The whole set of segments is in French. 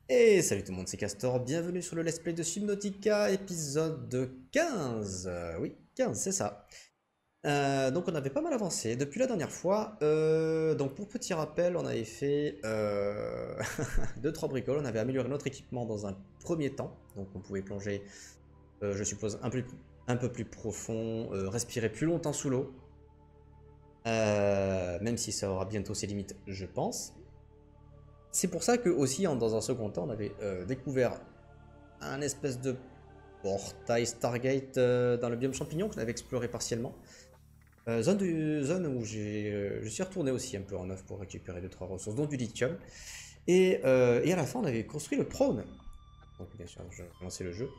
Et salut tout le monde, c'est Castor, bienvenue sur le Let's Play de Subnautica, épisode 15. Oui, 15, c'est ça. Donc on avait pas mal avancé depuis la dernière fois. Donc pour petit rappel, on avait fait 2-3 bricoles, on avait amélioré notre équipement dans un premier temps. Donc on pouvait plonger, je suppose, un peu plus profond, respirer plus longtemps sous l'eau. Même si ça aura bientôt ses limites, je pense. C'est pour ça que aussi, dans un second temps, on avait découvert un espèce de portail Stargate dans le biome champignon qu'on avait exploré partiellement. Zone où je suis retourné aussi un peu en neuf pour récupérer 2-3 ressources, dont du lithium. Et à la fin, on avait construit le prône. Donc bien sûr, je vais lancer le jeu.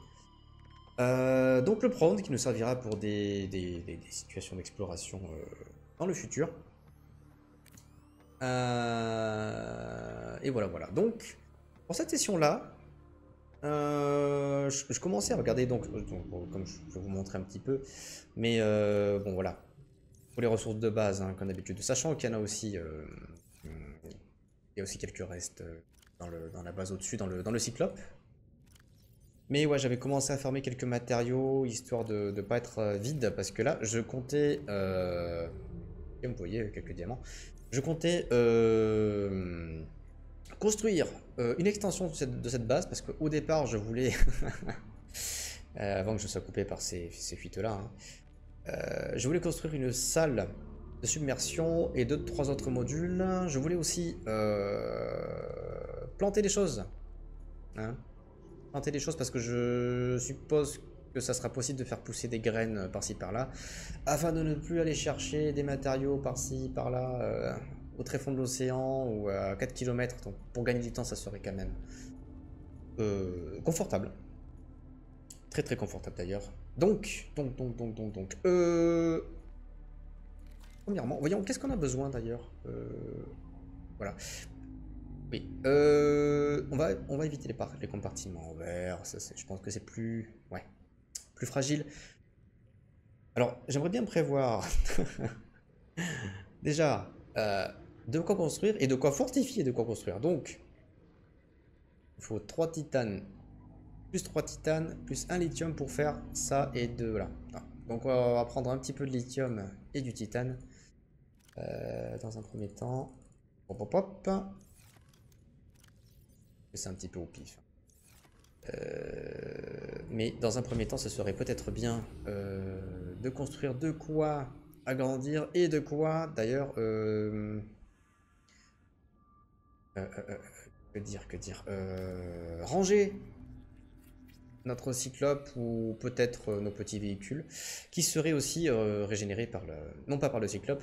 Donc le prône qui nous servira pour des situations d'exploration dans le futur. Et voilà, voilà. Donc, pour cette session-là, je commençais à regarder, bon, comme je vais vous montrer un petit peu, mais bon voilà, pour les ressources de base, hein, comme d'habitude, sachant qu'il y en a aussi, il y a aussi quelques restes dans la base au-dessus, dans le cyclope. Mais ouais, j'avais commencé à farmer quelques matériaux, histoire de ne pas être vide, parce que là, je comptais, et vous voyez, quelques diamants, je comptais construire une extension de cette base, parce qu'au départ, je voulais... avant que je sois coupé par ces fuites-là, hein. Je voulais construire une salle de submersion et 2-3 autres modules. Je voulais aussi planter des choses, hein. Planter des choses parce que je suppose que ça sera possible de faire pousser des graines par-ci par-là, afin de ne plus aller chercher des matériaux par-ci par-là au très fond de l'océan ou à 4 km. Donc pour gagner du temps, ça serait quand même confortable. Très très confortable d'ailleurs. Premièrement, voyons, qu'est-ce qu'on a besoin d'ailleurs. Voilà. Oui. On va éviter les compartiments en verre. Je pense que c'est plus... Ouais. Plus fragile. Alors, j'aimerais bien prévoir... déjà, de quoi construire et de quoi fortifier de quoi construire. Donc, il faut 3 titanes, plus 3 titanes, plus un lithium pour faire ça et deux... Voilà. Donc, on va prendre un petit peu de lithium et du titane. Dans un premier temps. Hop, hop, hop. C'est un petit peu au pif. Mais dans un premier temps, ce serait peut-être bien de construire de quoi agrandir et de quoi, d'ailleurs, que dire, ranger notre cyclope ou peut-être nos petits véhicules qui seraient aussi régénérés par le, non pas par le cyclope,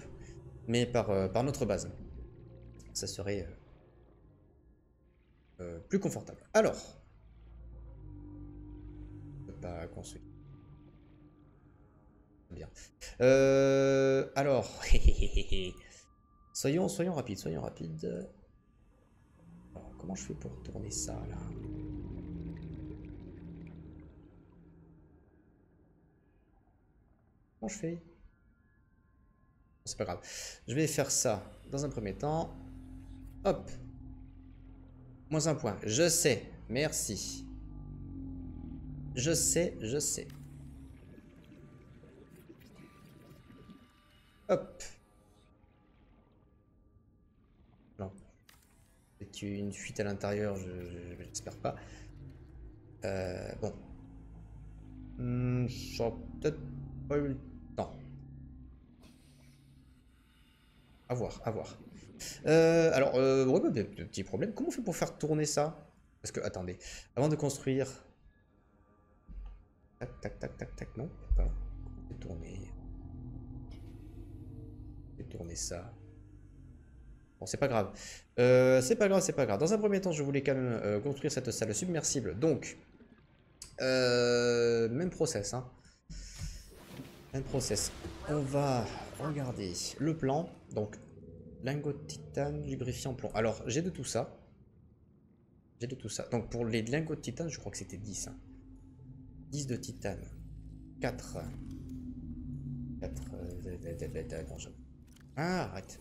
mais par notre base. Ça serait plus confortable. Alors, on peut pas construire. Bien. Alors, soyons rapides, soyons rapides. Alors, comment je fais pour tourner ça là? Comment je fais? C'est pas grave. Je vais faire ça dans un premier temps. Hop. Moins un point. Je sais. Merci. Je sais, je sais. Hop. Non. C'est une fuite à l'intérieur, j'espère pas. Bon. J'aurais peut-être pas eu le temps. À voir, à voir. Alors, ouais, bah, petit problème. Comment on fait pour faire tourner ça? Parce que, attendez, avant de construire... Tac, tac, tac, tac, tac, non, pas. Tourner ça. Bon, c'est pas grave. C'est pas grave, c'est pas grave. Dans un premier temps, je voulais quand même construire cette salle submersible. Donc, même process, hein. Même process. On va regarder le plan. Donc, lingot de titane, lubrifiant plomb. Alors, j'ai de tout ça. J'ai de tout ça. Donc, pour les lingots de titane, je crois que c'était 10, hein. 10 de titane. 4. 4. Non, ah, arrête.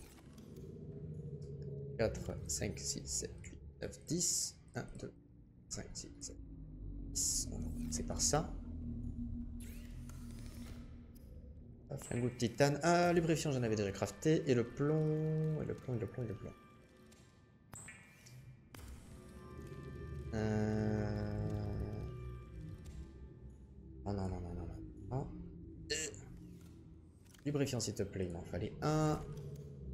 4, 5, 6, 7, 8, 9, 10. 1, 2. 5, 6, 7, 10. On va commencer par ça. Un goût de titane. Ah, lubrifiant, j'en avais déjà crafté. Et le plomb. Et le plomb, et le plomb, et le plomb. Oh non, non, non, non, non. Lubrifiant, s'il te plaît, il m'en fallait un.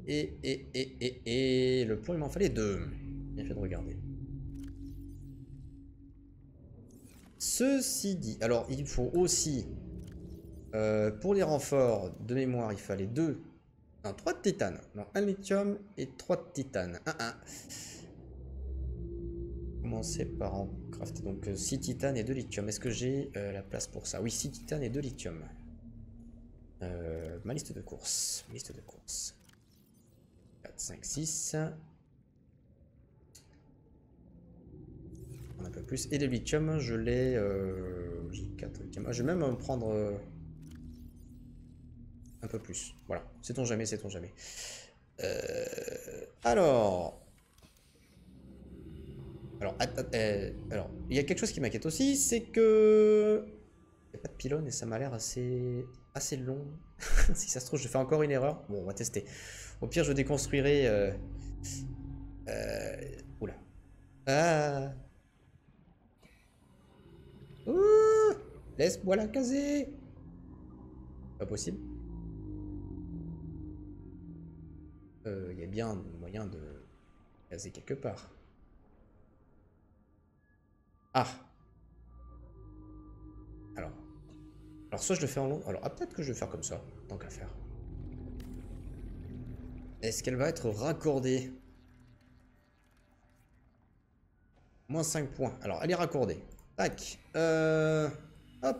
Et le plomb, il m'en fallait 2. Bien fait de regarder. Ceci dit, alors il faut aussi, pour les renforts de mémoire, il fallait 2, non 3 de titane, non 1 lithium et 3 de titane, 1. Commencer par en crafter donc 6 titane et 2 lithium. Est-ce que j'ai la place pour ça? Oui, 6 titane et 2 lithium. Ma liste de courses. 4, 5, 6. Un peu plus. Et le lithium, je l'ai. J'ai 4 lithium. Ah, je vais même en prendre un peu plus. Voilà. Sait-on jamais, sait-on jamais. Alors, il y a quelque chose qui m'inquiète aussi, c'est que il n'y a pas de pylône et ça m'a l'air assez long. Si ça se trouve, je fais encore une erreur. Bon, on va tester. Au pire, je déconstruirai. Oula. Ah. Ouh, laisse-moi la caser. Pas possible. Il y a bien moyen de caser quelque part. Ah. Alors soit je le fais en long. Alors, peut-être que je vais faire comme ça, tant qu'à faire. Est-ce qu'elle va être raccordée? Moins 5 points. Alors, elle est raccordée. Tac. Hop.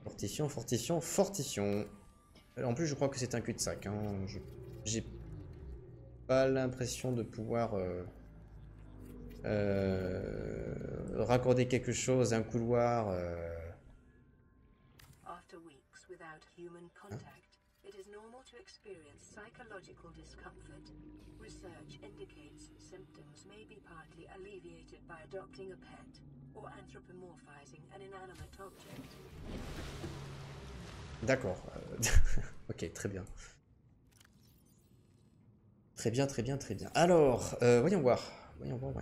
Fortifiant, fortifiant, fortifiant. En plus, je crois que c'est un cul-de-sac. Hein. J'ai pas l'impression de pouvoir raccorder quelque chose, un couloir. After weeks without human contact, it is normal to experience psychological discomfort. Research indicates symptoms may be partly alleviated by adopting a pet or anthropomorphizing an inanimate object. D'accord. Ok, très bien. Très bien, très bien, très bien. Alors, voyons voir. Voyons voir.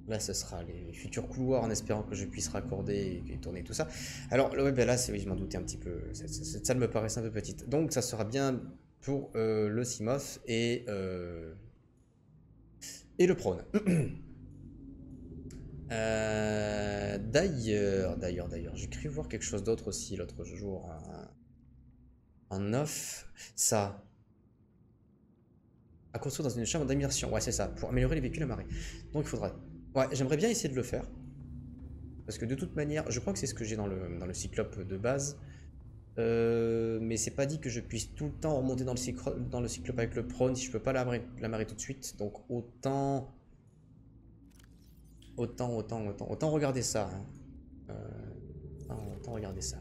Là, ce sera les futurs couloirs en espérant que je puisse raccorder et tourner tout ça. Alors, ouais, ben là, oui, je m'en doutais un petit peu. Cette salle me paraissait un peu petite. Donc, ça sera bien pour le Simoth et le prône. D'ailleurs, j'ai cru voir quelque chose d'autre aussi l'autre jour. En off, ça. À construire dans une chambre d'immersion. Ouais, c'est ça, pour améliorer les véhicules amarrés. Donc, il faudra. Ouais, j'aimerais bien essayer de le faire. Parce que de toute manière, je crois que c'est ce que j'ai dans le cyclope de base. Mais c'est pas dit que je puisse tout le temps remonter dans le cyclope avec le prône si je peux pas l'amarrer tout de suite. Donc autant regarder ça. Hein. Autant regarder ça.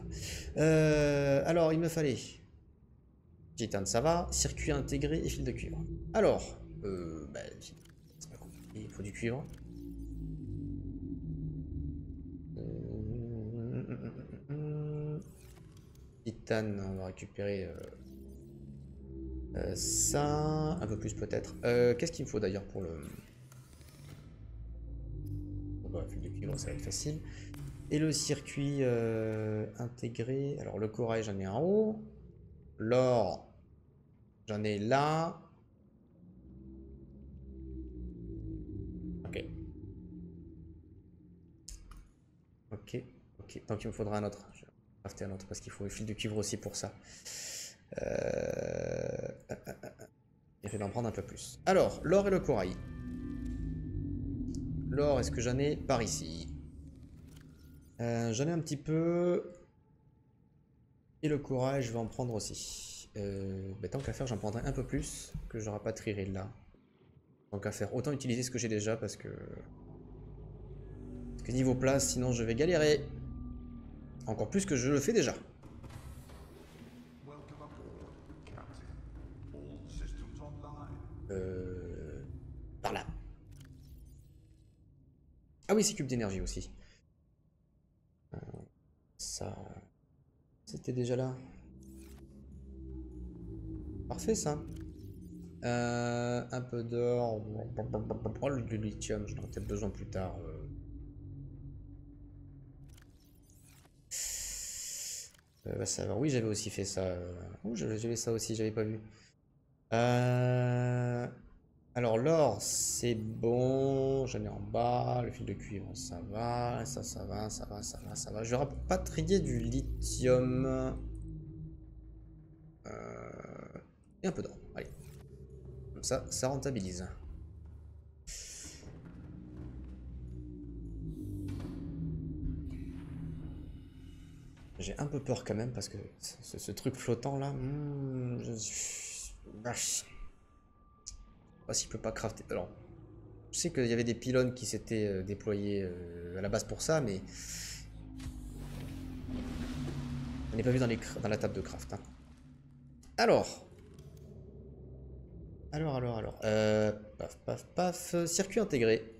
Alors, il me fallait titane, ça va. Circuit intégré et fil de cuivre. Alors, c'est pas compliqué, il faut du cuivre. Titane, on va récupérer ça, un peu plus peut-être. Qu'est-ce qu'il me faut d'ailleurs pour le... Bon, fil de cuivre, ça va être facile. Et le circuit intégré, alors le corail j'en ai en haut, l'or j'en ai là. Ok, donc il me faudra un autre. Je vais crafter un autre parce qu'il faut le fil de cuivre aussi pour ça. Je vais en prendre un peu plus. Alors, l'or et le corail. L'or, est-ce que j'en ai par ici? J'en ai un petit peu. Et le corail, je vais en prendre aussi. Tant qu'à faire, j'en prendrai un peu plus que je rapatrierai là. Tant qu'à faire, autant utiliser ce que j'ai déjà parce que niveau place, sinon je vais galérer. Encore plus que je le fais déjà. Par là. Ah oui, c'est cube d'énergie aussi. Ça... C'était déjà là. Parfait ça. Un peu d'or. Oh, le lithium, j'en aurai peut-être besoin plus tard. Bah, ça va. Oui, j'avais aussi fait ça. Oh, j'avais ça aussi, j'avais pas vu. Alors l'or, c'est bon. J'en ai en bas. Le fil de cuivre, ça va. Ça va, ça va, ça va, ça va. Je vais rapatrier du lithium. Et un peu d'or. Allez. Comme ça rentabilise. J'ai un peu peur quand même parce que ce truc flottant là, je sais pas s'il peut pas crafter. Alors, je sais qu'il y avait des pylônes qui s'étaient déployés à la base pour ça, mais on n'est pas vu dans la table de craft. Hein. Alors, paf, paf, paf, circuit intégré.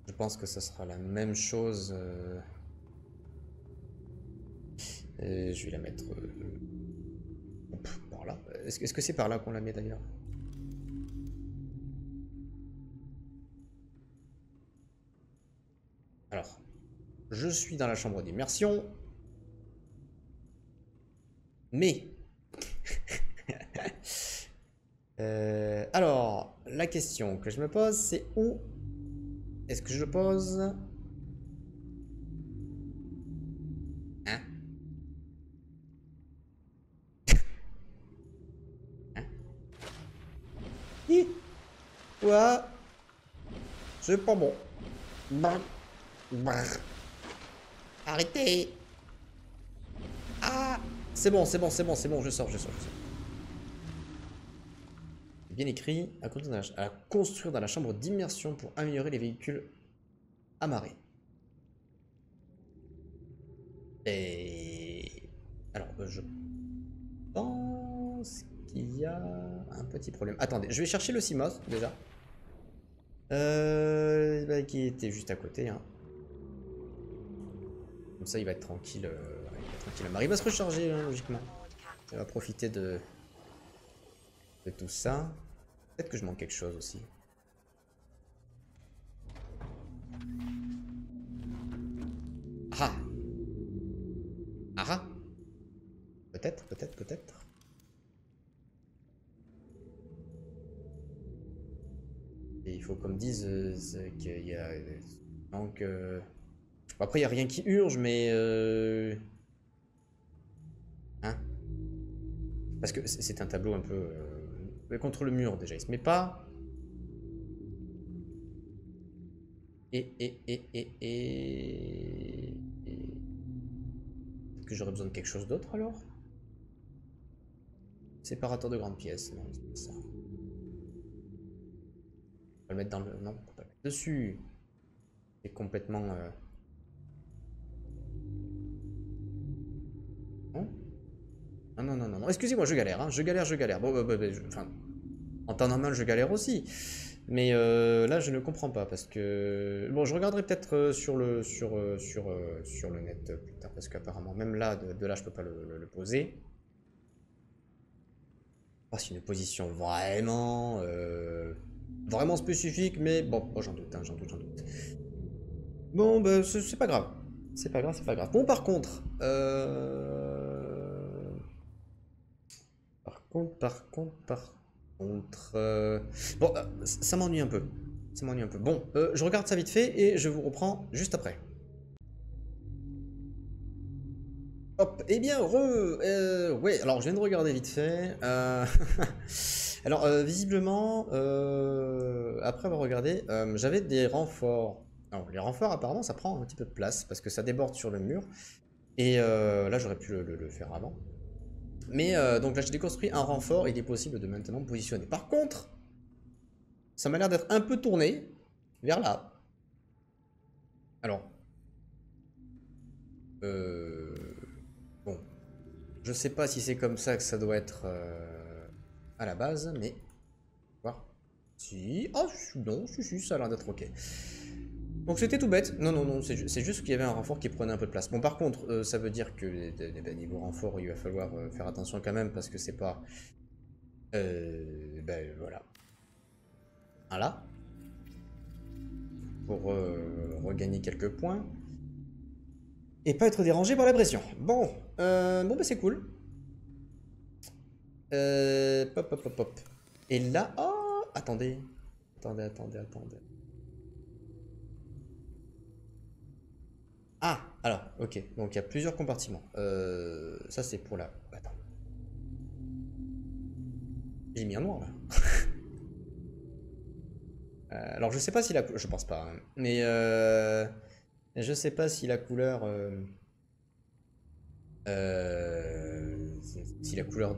Je pense que ça sera la même chose. Je vais la mettre par là. Est-ce que c'est par là qu'on la met d'ailleurs? Alors, je suis dans la chambre d'immersion. Mais... alors, la question que je me pose, c'est où est-ce que je pose? Hein? Hein? Ouais. C'est pas bon. Arrêtez. Ah, c'est bon, je sors. Bien écrit, à construire dans la chambre d'immersion pour améliorer les véhicules amarrés. Et... alors, je pense qu'il y a un petit problème. Attendez, je vais chercher le CMOS, déjà. Bah, qui était juste à côté. Hein. Comme ça, il va être tranquille. Il va se recharger, hein, logiquement. Il va profiter de tout ça. Peut-être que je manque quelque chose aussi. Ah! Ah! Peut-être. Et il faut qu'on me dise qu'il y a... donc... Bon, après, il n'y a rien qui urge, mais... hein? Parce que c'est un tableau un peu... contre le mur, déjà. Il se met pas... Peut-être que j'aurais besoin de quelque chose d'autre, alors? Séparateur de grandes pièces. Non, c'est pas ça. On va le mettre dans le... non, on peut pas le mettre dessus. C'est complètement... Non. Excusez-moi, je galère. Hein. Je galère. Bon, enfin, en temps normal, je galère aussi. Mais là, je ne comprends pas parce que... bon, je regarderai peut-être sur le net plus tard parce qu'apparemment, même là, de là, je peux pas le poser. Oh, c'est une position vraiment... vraiment spécifique, mais bon, j'en doute, hein, j'en doute. Bon, bah, c'est pas grave. C'est pas grave. Bon, par contre... Par contre... bon, ça m'ennuie un peu. Bon, je regarde ça vite fait et je vous reprends juste après. Hop, eh bien, ouais, alors je viens de regarder vite fait. Alors, visiblement, après avoir regardé, j'avais des renforts. Alors, les renforts, apparemment, ça prend un petit peu de place parce que ça déborde sur le mur. Et là, j'aurais pu le faire avant. Mais donc là, j'ai déconstruit un renfort et il est possible de maintenant positionner. Par contre, ça m'a l'air d'être un peu tourné vers là. Alors. Bon. Je sais pas si c'est comme ça que ça doit être à la base, mais... Voir. Si. Oh, non, si, ça a l'air d'être ok. Donc c'était tout bête. Non, c'est juste qu'il y avait un renfort qui prenait un peu de place. Bon, par contre, ça veut dire que niveau renfort, il va falloir faire attention quand même, parce que c'est pas... ben voilà. Voilà. Pour regagner quelques points. Et pas être dérangé par la pression. Bon, bon bah c'est cool. Pop. Et là... Oh, attendez. Attendez. Ah, alors, ok. Donc il y a plusieurs compartiments. Ça c'est pour la... Attends. J'ai mis un noir là. Alors je sais pas si la... Je pense pas. Hein. Mais je sais pas si la couleur... si la couleur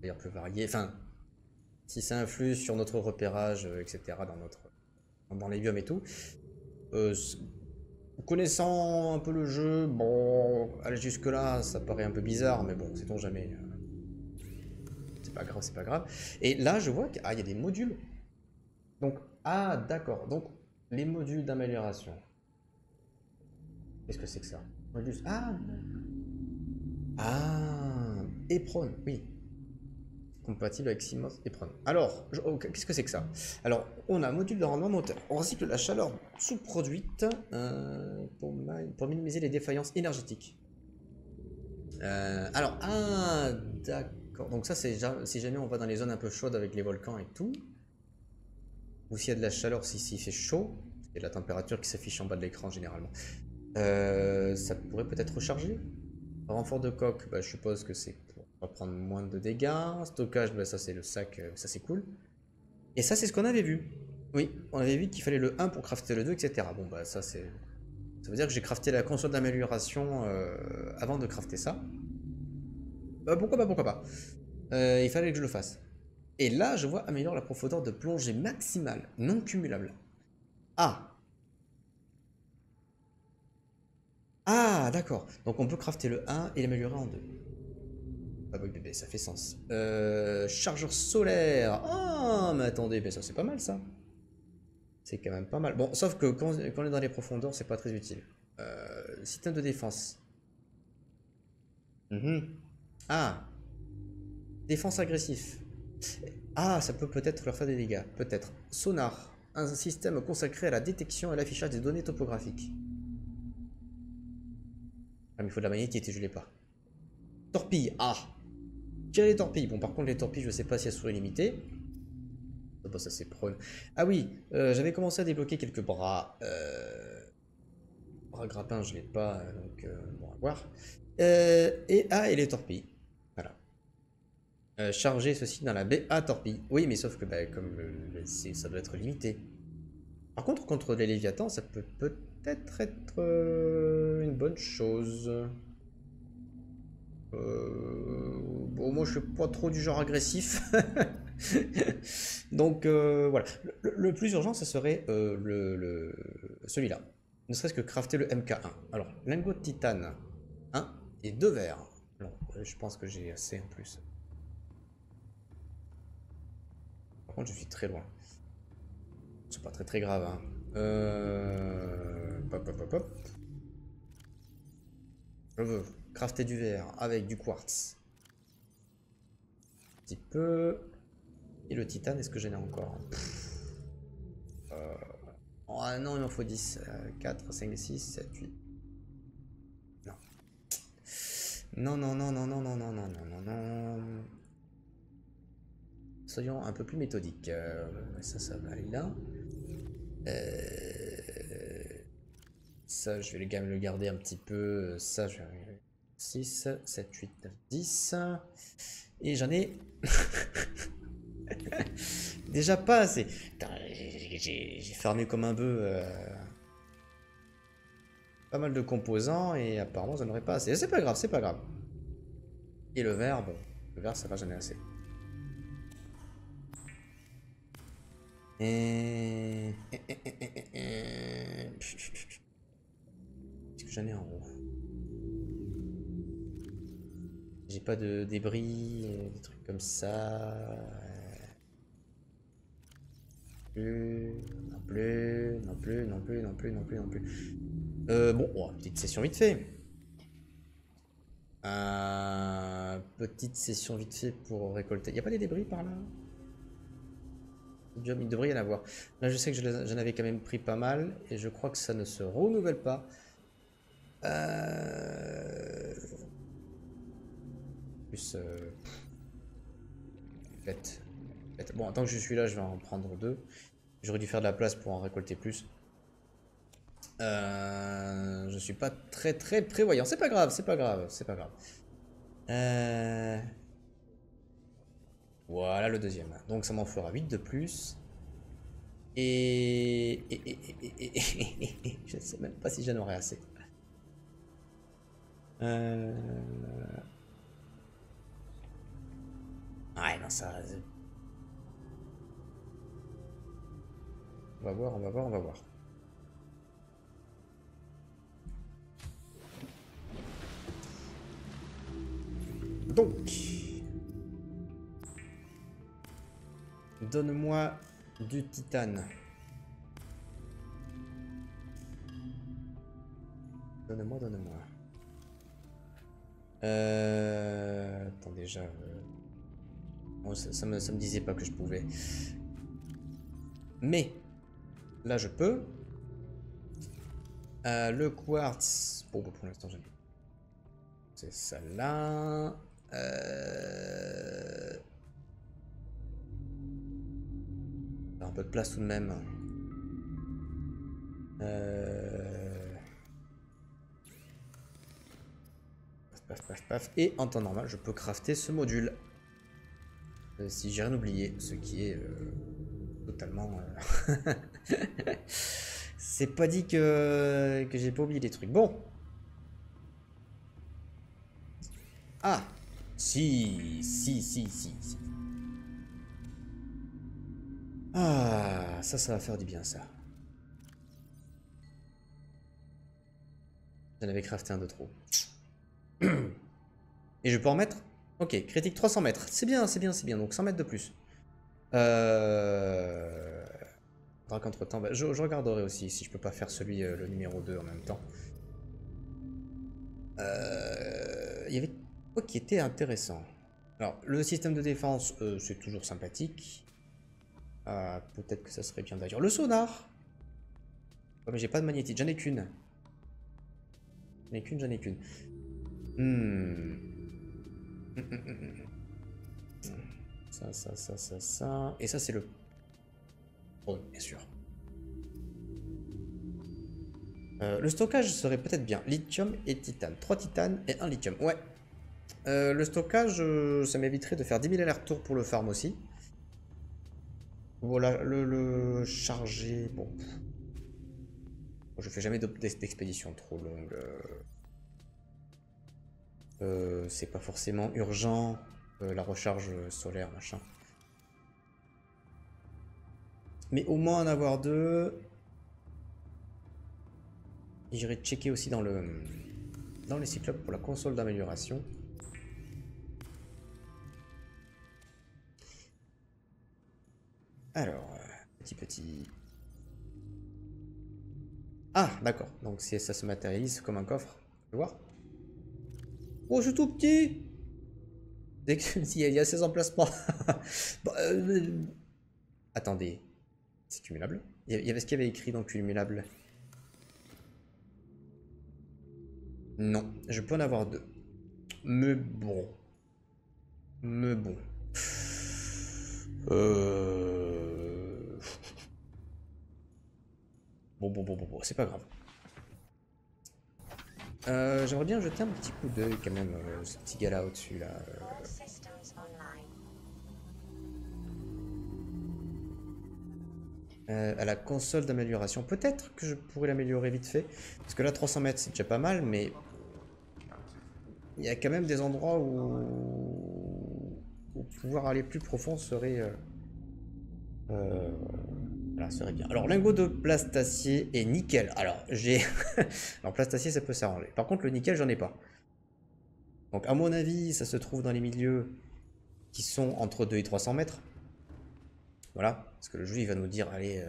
d'ailleurs peut varier. Enfin, si ça influe sur notre repérage, etc. Dans les biomes et tout. Connaissant un peu le jeu, bon, aller jusque là, ça paraît un peu bizarre, mais bon, sait-on jamais. C'est pas grave. Et là, je vois qu'il y a des modules. Donc, ah, d'accord. Donc, les modules d'amélioration. Qu'est-ce que c'est que ça? Modules. Epron, oui. Compatible avec CMOS Epron. Alors, qu'est-ce que c'est que ça? Alors, on a un module de rendement moteur. On recycle la chaleur sous-produite pour minimiser les défaillances énergétiques. D'accord. Donc ça, c'est si jamais on va dans les zones un peu chaudes avec les volcans et tout. Ou s'il y a de la chaleur, s'il fait chaud. Il y a de la température qui s'affiche en bas de l'écran généralement. Ça pourrait peut-être recharger. Renfort de coque, bah, je suppose que c'est pour prendre moins de dégâts. Stockage, bah, ça c'est le sac, ça c'est cool. Et ça c'est ce qu'on avait vu. Oui, on avait vu qu'il fallait le 1 pour crafter le 2, etc. Bon bah ça c'est... Ça veut dire que j'ai crafté la console d'amélioration avant de crafter ça. Pourquoi pas. Il fallait que je le fasse. Et là je vois améliore la profondeur de plongée maximale, non cumulable. Ah, d'accord. Donc on peut crafter le 1 et l'améliorer en 2. Ah oui bébé, ça fait sens. Chargeur solaire. Ah, mais attendez, mais ça c'est pas mal ça. C'est quand même pas mal. Bon, sauf que quand on est dans les profondeurs, c'est pas très utile. Système de défense. Ah, défense agressif. Ah, ça peut peut-être leur faire des dégâts. Peut-être. Sonar. Un système consacré à la détection et l'affichage des données topographiques. Ah, mais il faut de la magnétite et je l'ai pas. Torpille. Ah, tirer les torpilles. Bon, par contre, les torpilles, je sais pas si elles sont illimitées. Bon, ça c'est prône. Ah oui, j'avais commencé à débloquer quelques bras. Bras grappins, je l'ai pas, donc bon, à voir. Et les torpilles. Voilà. Charger ceci dans la baie à torpilles. Oui, mais sauf que bah, comme ça doit être limité. Par contre, contre les Léviathans, ça peut peut-être être une bonne chose. Bon, moi je suis pas trop du genre agressif. Donc voilà. Le plus urgent, ça serait celui-là. Ne serait-ce que crafter le MK1. Alors, lingot de titane 1 et 2 verres. Alors, je pense que j'ai assez en plus. Par contre, je suis très loin. C'est pas très grave. Hein. Hop. Je veux crafter du verre avec du quartz. Un petit peu. Et le titane, est-ce que j'en ai encore? Oh non, il m'en faut 10. 4, 5, 6, 7, 8. Non. Soyons un peu plus méthodiques. Ça va aller là. Ça, je vais le garder un petit peu. Ça, je vais... 6, 7, 8, 9, 10. Et j'en ai... déjà pas assez. J'ai fermé comme un bœuf pas mal de composants et apparemment j'en aurais pas assez. C'est pas grave. Et le verre, bon, le verre ça va, j'en ai assez. Est-ce que j'en ai en haut? J'ai pas de débris, des trucs comme ça. Non plus, non plus, non plus, non plus, non plus, non plus. Bon, oh, petite session vite fait. Petite session vite fait pour récolter. Il n'y a pas des débris par là? Il devrait y en avoir. Là, je sais que j'en avais quand même pris pas mal. Et je crois que ça ne se renouvelle pas. Plus... Bête. Bon, tant que je suis là, je vais en prendre 2. J'aurais dû faire de la place pour en récolter plus. Je suis pas très prévoyant. C'est pas grave, c'est pas grave, c'est pas grave. Voilà le deuxième. Donc ça m'en fera 8 de plus. Et je ne sais même pas si j'en aurai assez. Ouais, non, ça... On va voir, on va voir, on va voir. Donc... Donne-moi du titane. Donne-moi, donne-moi. Attends déjà... Bon, ça me disait pas que je pouvais. Mais... Là, je peux. Le quartz... Bon, pour l'instant, j'en ai. C'est ça là. Un peu de place tout de même. Paf, paf, paf. Et en temps normal, je peux crafter ce module. Si j'ai rien oublié, ce qui est totalement... C'est pas dit que j'ai pas oublié des trucs. Bon. Ah. Si. Ah, ça va faire du bien, ça. J'en avais crafté un de trop. Et je peux en mettre? Ok, critique 300 mètres. C'est bien. Donc 100 mètres de plus. Faudra qu'entre-temps... Bah, je regarderai aussi si je peux pas faire celui, le numéro 2 en même temps. Il y avait quoi qui était intéressant? Alors, le système de défense, c'est toujours sympathique. Peut-être que ça serait bien d'ailleurs. Le sonar! Oh, mais j'ai pas de magnétite, j'en ai qu'une. J'en ai qu'une. Ça. Et ça, c'est le... Oh, bien sûr. Le stockage serait peut-être bien. Lithium et titane. 3 titanes et 1 lithium. Ouais. Le stockage, ça m'éviterait de faire 10 000 allers-retours pour le farm aussi. Voilà, le charger... Bon. Je fais jamais d'expédition trop longue. C'est pas forcément urgent. La recharge solaire, machin. Mais au moins en avoir 2. J'irai checker aussi dans les cyclopes pour la console d'amélioration. Alors, petit. Ah, d'accord. Donc ça se matérialise comme un coffre. Tu peux voir? Oh, c'est tout petit. Il y a 16 emplacements. Bon, attendez. C'est cumulable? Il y avait ce qu'il y avait écrit dans cumulable. Non, je peux en avoir 2. Mais bon. Bon, c'est pas grave. J'aimerais bien jeter un petit coup d'œil quand même, ce petit gars là au-dessus là. À la console d'amélioration. Peut-être que je pourrais l'améliorer vite fait. Parce que là, 300 mètres, c'est déjà pas mal, mais... Il y a quand même des endroits où pouvoir aller plus profond serait Voilà, ça serait bien. Alors, lingot de plastacier et nickel. Alors, j'ai... Alors, plastacier, ça peut s'arranger. Par contre, le nickel, j'en ai pas. Donc, à mon avis, ça se trouve dans les milieux qui sont entre 2 et 300 mètres. Voilà. Parce que le jeu, il va nous dire, allez...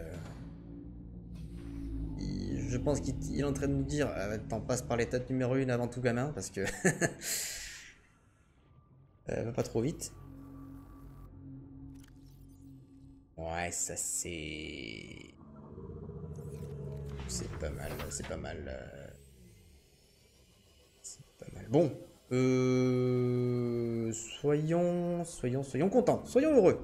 Je pense qu'il est en train de nous dire, t'en passes par l'étape numéro 1 avant tout gamin, parce que... va pas trop vite. Ouais, ça c'est... C'est pas mal, c'est pas mal. C'est pas mal. Bon, soyons contents, soyons heureux.